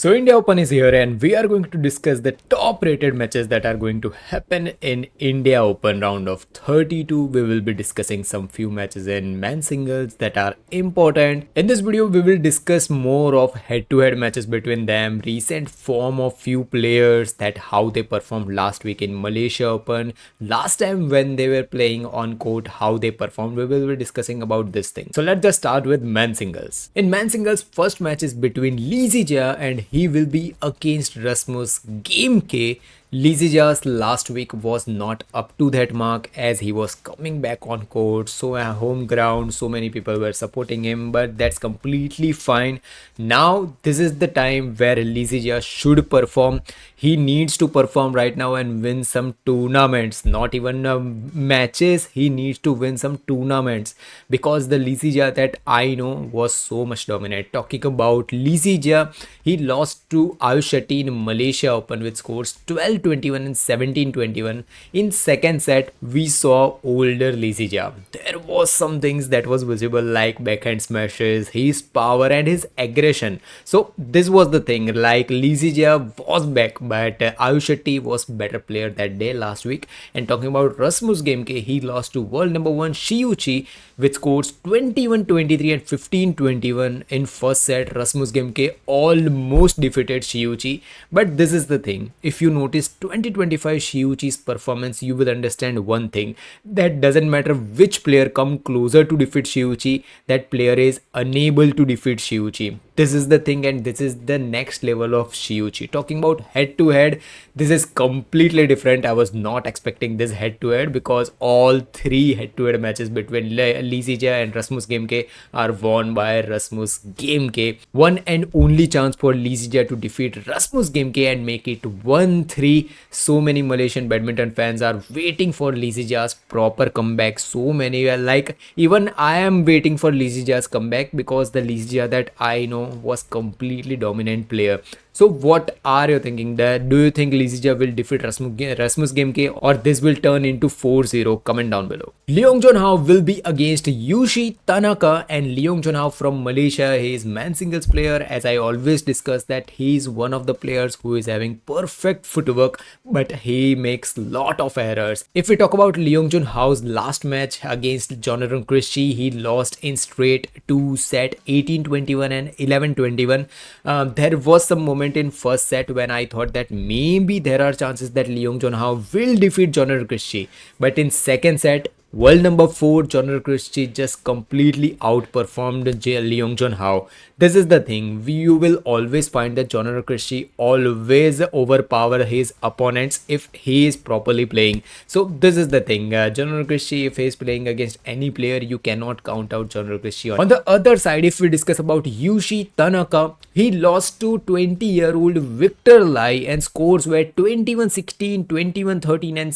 So India Open is here and we are going to discuss the top rated matches that are going to happen in India Open round of 32. We will be discussing some few matches in men's singles that are important. In this video we will discuss more of head to head matches between them, recent form of few players, that how they performed last week in Malaysia Open, last time when they were playing on court, how they performed. We will be discussing about this thing. So let's just start with men's singles. In men's singles, first match is between Lizija and he will be against Rasmus Game K. Lizija's last week was not up to that mark as he was coming back on court, so a home ground, so many people were supporting him, but that's completely fine. Now this is the time where Lizija should perform. He needs to perform right now and win some tournaments, not even matches. He needs to win some tournaments because the Lizija that I know was so much dominant. Talking about Lizija, he lost to Ayush Shetty in Malaysia Open with scores 12-21 and 17-21. In second set, we saw older Lizija. There was some things that was visible like backhand smashes, his power and his aggression. So this was the thing, like Lizija was back, but Ayush Shetty was better player that day last week. And talking about Rasmus Game K, he lost to world number 1 Shiuchi with scores 21-23 and 15-21 in first set. Rasmus Game K almost defeated Shiuchi, but this is the thing, if you notice 2025 Shiuchi's performance, you will understand one thing, that doesn't matter which player come closer to defeat Shiuchi, that player is unable to defeat Shiuchi. This is the thing, and this is the next level of Shiuchi. Talking about head to head, this is completely different. I was not expecting this head to head because all three head to head matches between Lizija and Rasmus Game K are won by Rasmus Game K. One and only chance for Lizija to defeat Rasmus Game K and make it 1-3. So many Malaysian badminton fans are waiting for Lizija's proper comeback. So many are like, even I am waiting for Lizija's comeback because the Lizija that I know was completely dominant player. So what are you thinking? That do you think Lizija will defeat Rasmus Game K or this will turn into 4-0? Comment down below. Leong Junhao will be against Yushi Tanaka, and Leong Junhao from Malaysia. He is man singles player. As I always discuss that he is one of the players who is having perfect footwork, but he makes lot of errors. If we talk about Leong Junhao's last match against Jonathan Christie, he lost in straight 2 set 18-21 and 11-21. There was some moment in first set when I thought that maybe there are chances that Leong Junhao will defeat Jonathan Christie, but in second set, world number 4 Jonathan Christie just completely outperformed Leong Junhao. This is the thing, you will always find that Jonathan Christie always overpower his opponents if he is properly playing. So this is the thing, Jonathan Christie, if he is playing against any player, you cannot count out Jonathan Christie. On the other side, if we discuss about Yushi Tanaka, he lost to 20-year-old Victor Lai and scores were 21-16, 21-13 and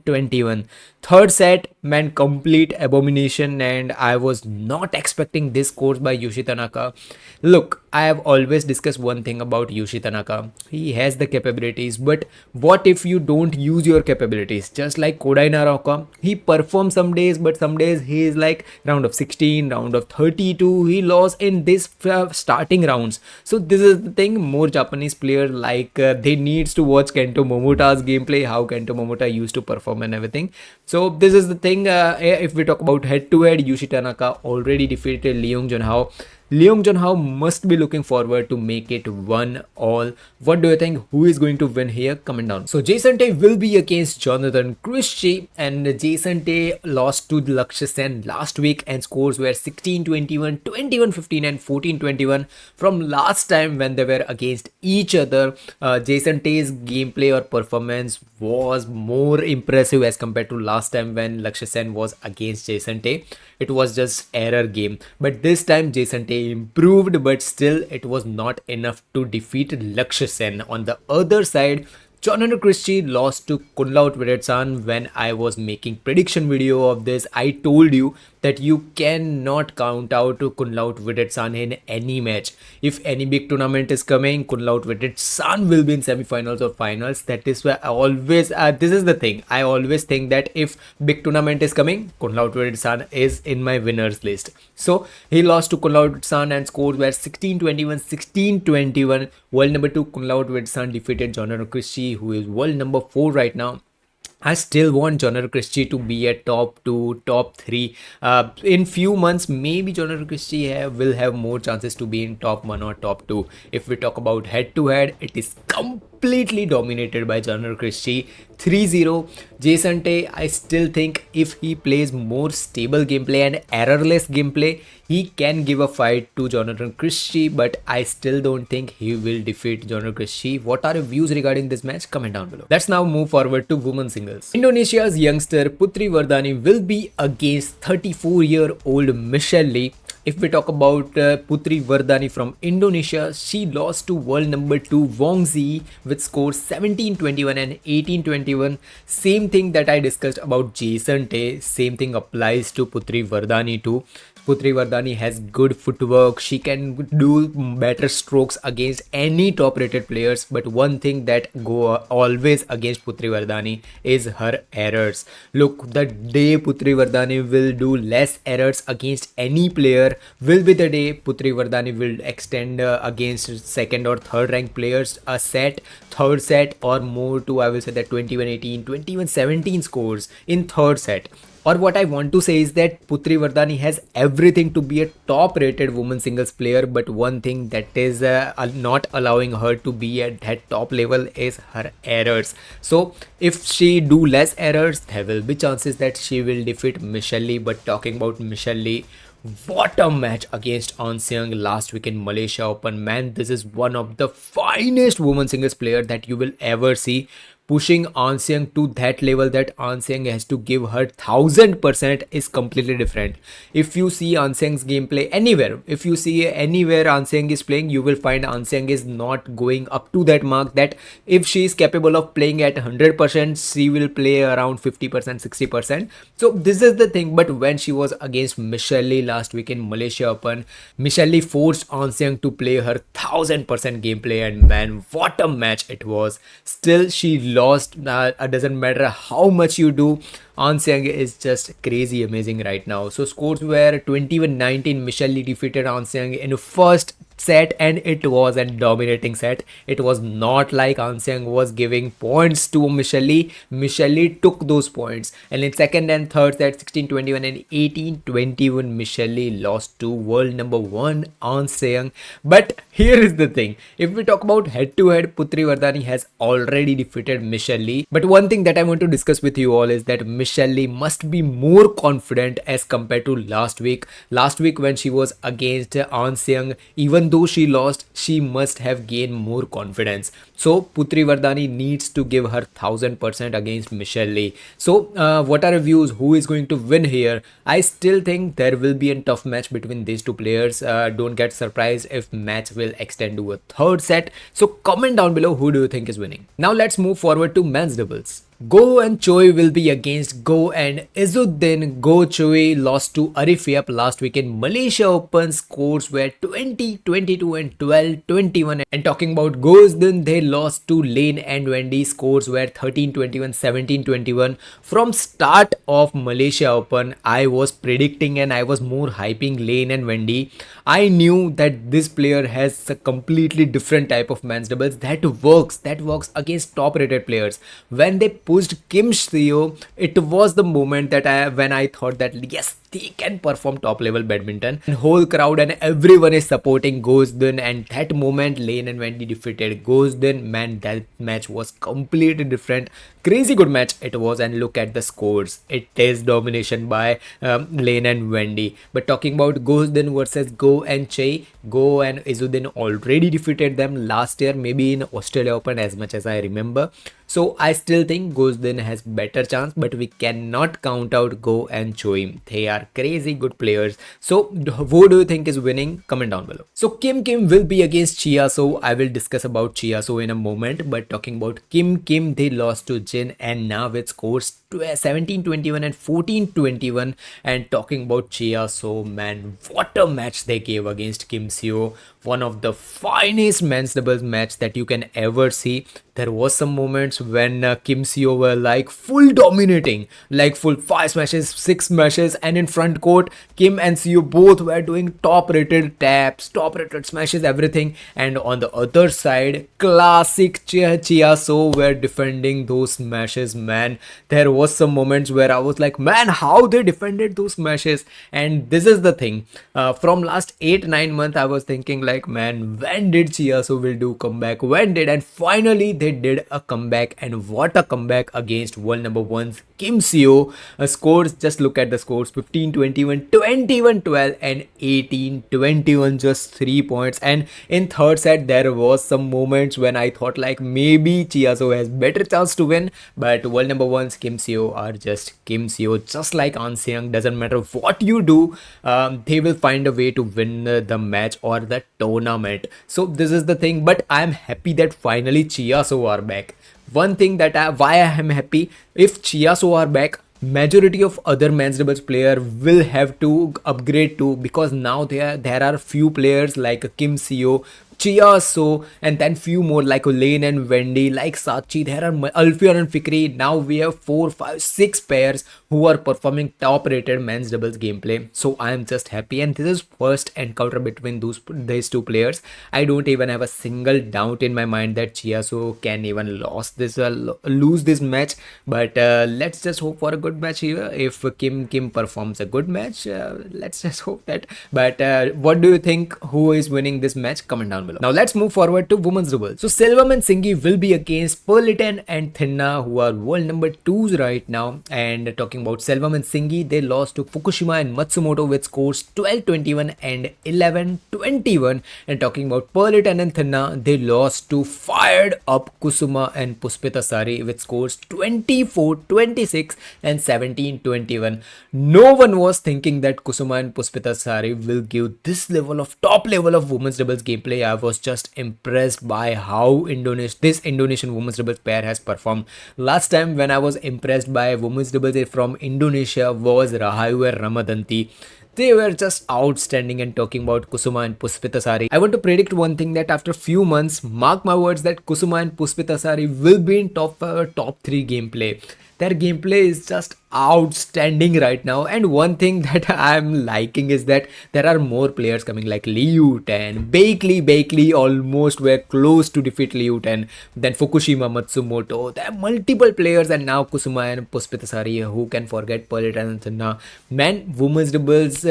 7-21. Third set, man, complete abomination, and I was not expecting this scores by Yushi Tanaka. Look, I have always discussed one thing about Yushi Tanaka. He has the capabilities, but what if you don't use your capabilities? Just like Kodai Naraoka, he performs some days, but some days he is like round of 16, round of 32. He lost in this starting rounds. So this is the thing, more Japanese players like they needs to watch Kento Momota's gameplay, how Kento Momota used to perform and everything. So this is the thing, if we talk about head to head, Yushi Tanaka already defeated Leong Junhao. Leong Junhao must be looking forward to make it 1-all. What do you think? Who is going to win here? Comment down. So Jason Tay will be against Jonathan Christie, and Jason Tay lost to Lakshya Sen last week and scores were 16-21, 21-15 and 14-21 from last time when they were against each other. Jason Tay's gameplay or performance was more impressive as compared to last time when Lakshya Sen was against Jason Tay. It was just error game, but this time Jason Tay improved, but still it was not enough to defeat Lakshya Sen. On the other side, Jonathan Christie lost to Kunlaut Viretsan. When I was making prediction video of this, I told you that you cannot count out Kunlaut Viretsan in any match. If any big tournament is coming, Kunlaut Viretsan will be in semi-finals or finals. That is why I always, this is the thing, I always think that if big tournament is coming, Kunlaut Viretsan is in my winners list. So he lost to Kunlaut Viretsan and scores were 16-21, 16-21. World number 2 Kunlaut Viretsan defeated Jonathan Christie, who is world number 4 right now. I still want Jonathan Christie to be at top 2, top 3. In few months, maybe Jonathan Christie will have more chances to be in top 1 or top 2. If we talk about head-to-head, it is completely dominated by Jonathan Christie. 3-0. Jason Tay, I still think if he plays more stable gameplay and errorless gameplay, he can give a fight to Jonathan Christie, but I still don't think he will defeat Jonathan Christie. What are your views regarding this match? Comment down below. Let's now move forward to women's singles. Indonesia's youngster Putri Wardani will be against 34-year-old Michelle Lee. If we talk about Putri Wardani from Indonesia, she lost to world number 2 Wong Zi with scores 17-21 and 18-21. Same thing that I discussed about Jason Tay, same thing applies to Putri Wardani too. Putri Wardani has good footwork. She can do better strokes against any top rated players. But one thing that go always against Putri Wardani is her errors. Look, the day Putri Wardani will do less errors against any player will be the day Putri Wardani will extend against second or third ranked players a set, third set or more to, I will say that 21-18, 21-17 scores in third set. Or what I want to say is that Putri Wardani has everything to be a top rated women's singles player, but one thing that is not allowing her to be at that top level is her errors. So if she do less errors, there will be chances that she will defeat Michelle Lee. But talking about Michelle Lee, what a match against An Seung last week in Malaysia Open. Man, this is one of the finest women's singles player that you will ever see. Pushing An Seung to that level that An Seung has to give her 1000% is completely different. If you see An Seung's gameplay anywhere, if you see anywhere An Seung is playing, you will find An Seung is not going up to that mark, that if she is capable of playing at 100%, she will play around 50%, 60%. So this is the thing. But when she was against Michelle Lee last week in Malaysia Open, Michelle Lee forced An Seung to play her 1000% gameplay, and man, what a match it was. Still, she lost. It doesn't matter how much you do. An Seung is just crazy amazing right now. So scores were 21-19. Michelle Lee defeated An Seung in first set, and it was a dominating set. It was not like An Seung was giving points to Michelle Lee. Michelle Lee took those points, and in second and third set 16-21 and 18-21 Michelle Lee lost to world number 1 An Seung. But here is the thing, if we talk about head to head, Putri Wardani has already defeated Michelle Lee. But one thing that I want to discuss with you all is that Michelle Lee must be more confident as compared to last week. Last week when she was against An Seung, even though she lost, she must have gained more confidence. So Putri Wardani needs to give her 1000% against Michelle Lee. So what are your views? Who is going to win here? I still think there will be a tough match between these two players. Don't get surprised if match will extend to a third set. So comment down below, who do you think is winning? Now let's move forward to men's doubles. Go and Choi will be against Go and Izzuddin. Go Choi lost to Arifiyap last week in Malaysia Open. Scores were 20-22 and 12-21. And talking about Go Izzuddin, they lost to Lane and Wendy. Scores were 13-21, 17-21. From start of Malaysia Open, I was predicting and I was more hyping Lane and Wendy. I knew that this player has a completely different type of men's doubles that works against top rated players. When they pushed Kim Seo, it was the moment that when I thought that yes, they can perform top level badminton, and whole crowd and everyone is supporting Go Izzuddin, and that moment Lane and Wendy defeated Go Izzuddin. Man, that match was completely different. Crazy good match it was, and look at the scores. It is domination by Lane and Wendy. But talking about Go Izzuddin versus Go and Choi, Go and Izzuddin already defeated them last year, maybe in Australia Open as much as I remember. So I still think Go Izzuddin has better chance, but we cannot count out Go and Choi. They are are crazy good players. So who do you think is winning? Comment down below. So Kim will be against Chia. So I will discuss about Chia So in a moment. But talking about Kim, they lost to Jin, and now it scores 17-21 and 14-21. And talking about Chia So, man, what a match they gave against Kim Seo. One of the finest men's doubles match that you can ever see. There was some moments when Kim Seo were like full dominating, like full 5 smashes, 6 smashes, and in front court, Kim and Seo both were doing top rated taps, top rated smashes, everything. And on the other side, classic Chia So were defending those smashes, man. There was some moments where I was like, man, how they defended those smashes. And this is the thing, from last 8-9 months I was thinking like, man, when did Chia So will do comeback, when did? And finally they did a comeback, and what a comeback against world number 1's Kim Seo. Scores, just look at the scores: 15-21, 21-12 and 18-21, just 3 points. And in third set there was some moments when I thought like maybe Chia So has better chance to win, but world number 1's Kim Seo are just Kim Seo, just like An Seong. Doesn't matter what you do, they will find a way to win the match or the tournament. So this is the thing, but I'm happy that finally Chia So are back. One thing that why I am happy, if Chia So are back, majority of other men's doubles player will have to upgrade too, because now there are few players like Kim Seo, Chia So, and then few more like Lane and Wendy, like Sachi. There are Alfian and Fikri. Now we have 4, 5, 6 pairs who are performing top rated men's doubles gameplay. So I am just happy, and this is first encounter between these two players. I don't even have a single doubt in my mind that Chia So can even lose this match. But let's just hope for a good match here. If Kim performs a good match, let's just hope that. But what do you think? Who is winning this match? Comment down below. Now let's move forward to women's doubles. So Selvam and Singhi will be against Perlitan and Thinna, who are world number 2s right now. And talking about Selvam and Singhi, they lost to Fukushima and Matsumoto with scores 12-21 and 11-21. And talking about Perlitan and Thinna, they lost to fired up Kusuma and Puspita Sari with scores 24-26 and 17-21. No one was thinking that Kusuma and Puspita Sari will give this level of top level of women's doubles gameplay. I was just impressed by how this Indonesian women's doubles pair has performed. Last time when I was impressed by women's doubles from Indonesia was Rahayu and Ramadanti. They were just outstanding. And talking about Kusuma and Puspita Sari, I want to predict one thing, that after few months, mark my words, that Kusuma and Puspita Sari will be in top 3 gameplay. Their gameplay is just outstanding right now. And one thing that I'm liking is that there are more players coming, like Liu Ten, Bakely almost were close to defeat Liu Ten, then Fukushima, Matsumoto. There are multiple players, and now Kusuma and Puspita Sari. Who can forget Perlitan and Thinna? Man, women's doubles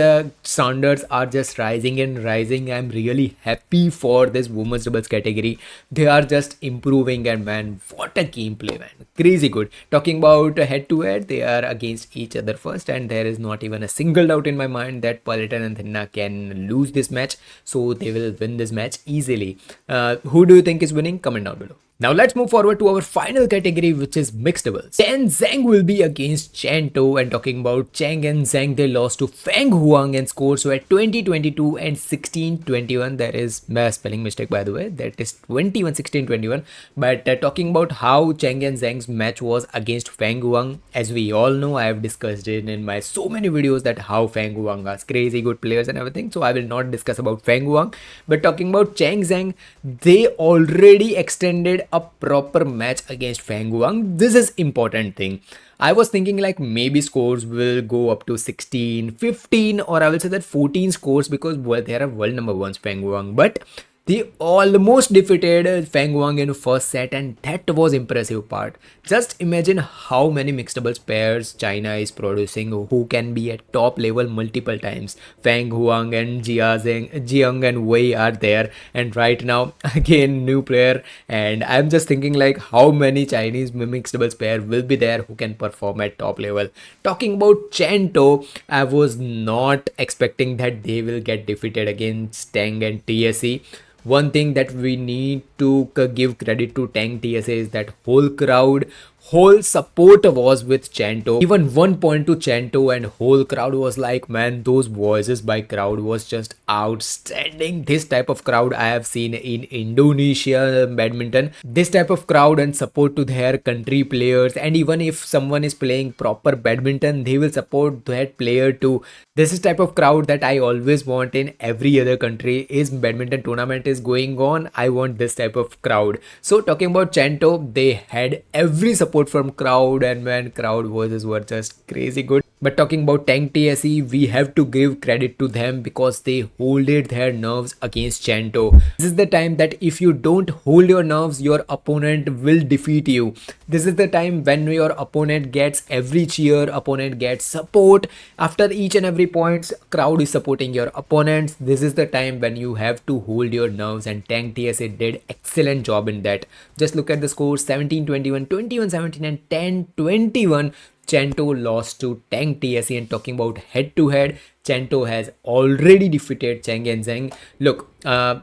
standards are just rising and rising. I'm really happy for this women's doubles category. They are just improving, and man, what a gameplay, man, crazy good. Talking about head to head, they are against each other first, and there is not even a single doubt in my mind that Perlitan and Thinna can lose this match. So they will win this match easily. Who do you think is winning? Comment down below. Now let's move forward to our final category, which is mixed doubles. Chen Zhang will be against Chen To. And talking about Cheng and Zhang, they lost to Feng Huang, and scores were 20-22 and 16-21. There is a spelling mistake, by the way. That is 21-16-21. But talking about how Cheng and Zhang's match was against Feng Huang, as we all know, I have discussed it in my so many videos that how Feng Huang are crazy good players and everything. So I will not discuss about Feng Huang. But talking about Cheng Zhang, they already extended a proper match against Feng Huang. This is important thing. I was thinking like maybe scores will go up to 16, 15, or I will say that 14 scores, because there are world number 1s Feng Huang. But they almost defeated Feng Huang in first set, and that was impressive part. Just imagine how many mixed doubles pairs China is producing who can be at top level multiple times. Feng Huang and Jiang and Wei are there, and right now again new player. And I'm just thinking like how many Chinese mixed doubles pair will be there who can perform at top level. Talking about Chen To, I was not expecting that they will get defeated against Tang and TSE. One thing that we need to give credit to Tang TSA is that whole crowd whole support was with Chanto. Even 1 point to Chanto and whole crowd was like, man, those voices by crowd was just outstanding. This type of crowd I have seen in Indonesia badminton. This type of crowd and support to their country players, and even if someone is playing proper badminton, they will support that player too. This is type of crowd that I always want in every other country. Is badminton tournament is going on, I want this type of crowd. So talking about Chanto, they had every support from crowd, and man, crowd voices were just crazy good. But talking about Tank TSE, we have to give credit to them because they holded their nerves against Chanto. This is the time that if you don't hold your nerves, your opponent will defeat you. This is the time when your opponent gets every cheer, opponent gets support. After each and every points, crowd is supporting your opponents. This is the time when you have to hold your nerves, and Tank TSA did excellent job in that. Just look at the scores: 17-21, 21-17 and 10-21. Chanto lost to Tank TSE. And talking about head to head, Chanto has already defeated Cheng and Zheng. Look,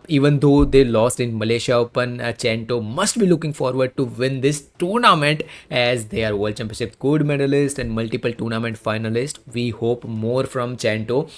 even though they lost in Malaysia Open, Chanto must be looking forward to win this tournament as they are World Championship gold medalist and multiple tournament finalist. We hope more from Chanto.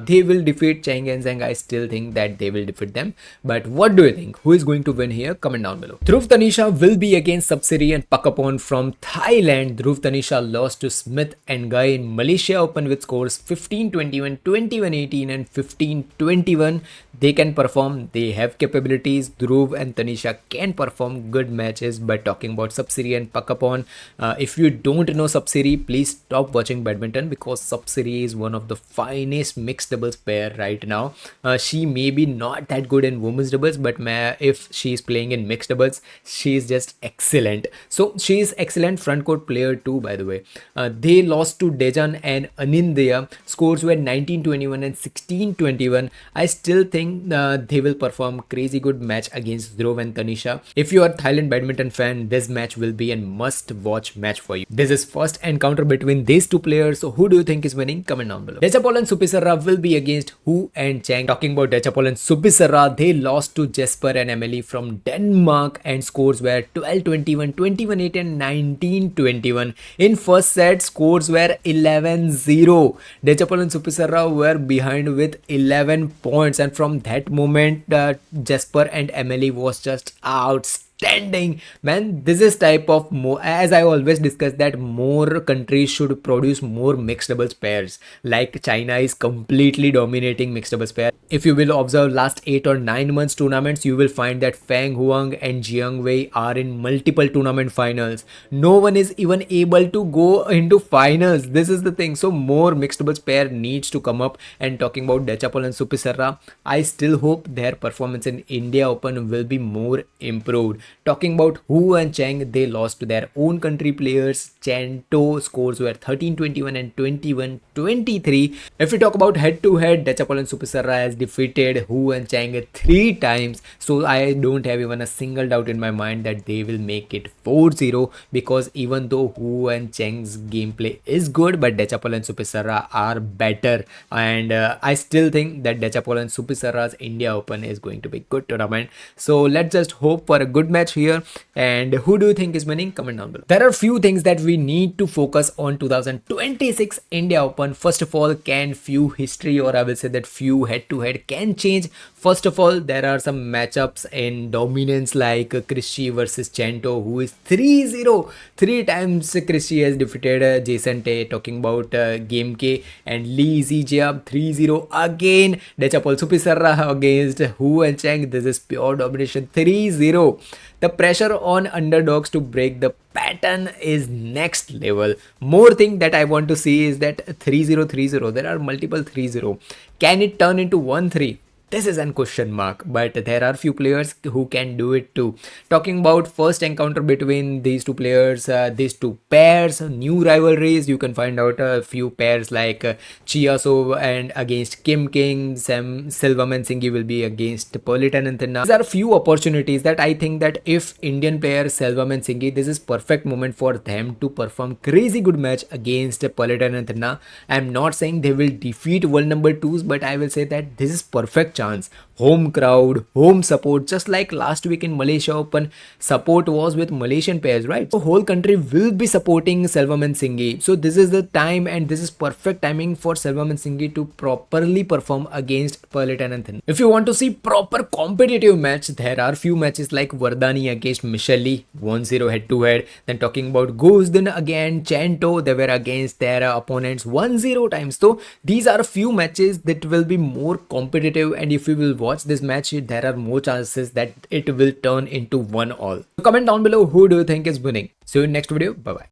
They will defeat Cheng and Zheng. I still think that they will defeat them. But what do you think? Who is going to win here? Comment down below. Dhruv Tanisha will be against Sapsiri and Pakapon from Thailand. Dhruv Tanisha lost to Smith and Guy in Malaysia Open with scores 15-21. 21-18 and 15-21. They can perform, they have capabilities. Dhruv and Tanisha can perform good matches. But talking about Sapsiri and Pakapon, if you don't know Sapsiri, please stop watching badminton, because Sapsiri is one of the finest mixed doubles pair right now. She may be not that good in women's doubles, but if she is playing in mixed doubles, she is just excellent. So she is excellent front court player too, by the way. They lost to Dejan and Anindya. Scores were 19-21 and 16-21. I still think they will perform crazy good match against Dhruv and Tanisha. If you are Thailand badminton fan, this match will be a must watch match for you. This is first encounter between these two players. So who do you think is winning? Comment down below. Dechapol and Supisarra will be against Hu and Cheng. Talking about Dechapol and Supisarra, they lost to Jesper and Emily from Denmark, and scores were 12-21, 21-8 and 19-21. In first set, scores were 11-0. Dechapol and Supisarra were behind with 11 points, and from that moment Jesper and Emily was just outstanding. Man, this is type of more, as I always discuss, that more countries should produce more mixed doubles pairs. Like China is completely dominating mixed doubles pair. If you will observe last 8 or 9 months tournaments, you will find that Fang Huang and Jiang Wei are in multiple tournament finals. No one is even able to go into finals. This is the thing. So more mixed doubles pair needs to come up. And talking about Dechapol and Supisarra, I still hope their performance in India Open will be more improved. Talking about Hu and Cheng, they lost to their own country players. Chanto scores were 13-21 and 21-23. If we talk about head to head, Dechapol and Supisarra has defeated Hu and Cheng 3 times. So I don't have even a single doubt in my mind that they will make it 4-0, because even though Hu and Cheng's gameplay is good, but Dechapol and Supisarra are better. And I still think that Dechapol and Supisarra's India Open is going to be good tournament. So let's just hope for a good match here. And who do you think is winning? Comment down below. There are few things that we need to focus on 2026 India Open. First of all, can few history, or I will say that few head to head can change. First of all, there are some matchups in dominance like Krishy versus Chanto, who is 3-0. 3 times Krishy has defeated Jason Tay. Talking about Game K and Lee Zijia 3-0 again. Dechapol Supisarra against Hu and Cheng. This is pure domination, 3-0. The pressure on underdogs to break the pattern is next level. More thing that I want to see is that 3-0, 3-0. There are multiple 3-0. Can it turn into 1-3? This is a question mark, but there are few players who can do it too. Talking about first encounter between these two players, these two pairs, new rivalries, you can find out a few pairs like Chiaso and against Kim King, Silverman Singhi will be against Politan and Thinna. These are few opportunities that I think that if Indian player Silverman Singhi, this is perfect moment for them to perform crazy good match against Politan and Thinna. I am not saying they will defeat world number 2s, but I will say that this is perfect chance. Home crowd, home support, just like last week in Malaysia Open, support was with Malaysian pairs, right? So whole country will be supporting Selvam and Singhi. So this is the time and this is perfect timing for Selvam and Singhi to properly perform against Perlitan and Thin. If you want to see proper competitive match, there are few matches like Vardani against Michelle, 1-0 head to head. Then talking about Gosden again, Chanto, they were against their opponents 1-0 times. So these are a few matches that will be more competitive, and if you will watch this match, there are more chances that it will turn into 1-all. So comment down below who do you think is winning. See you in next video. Bye bye.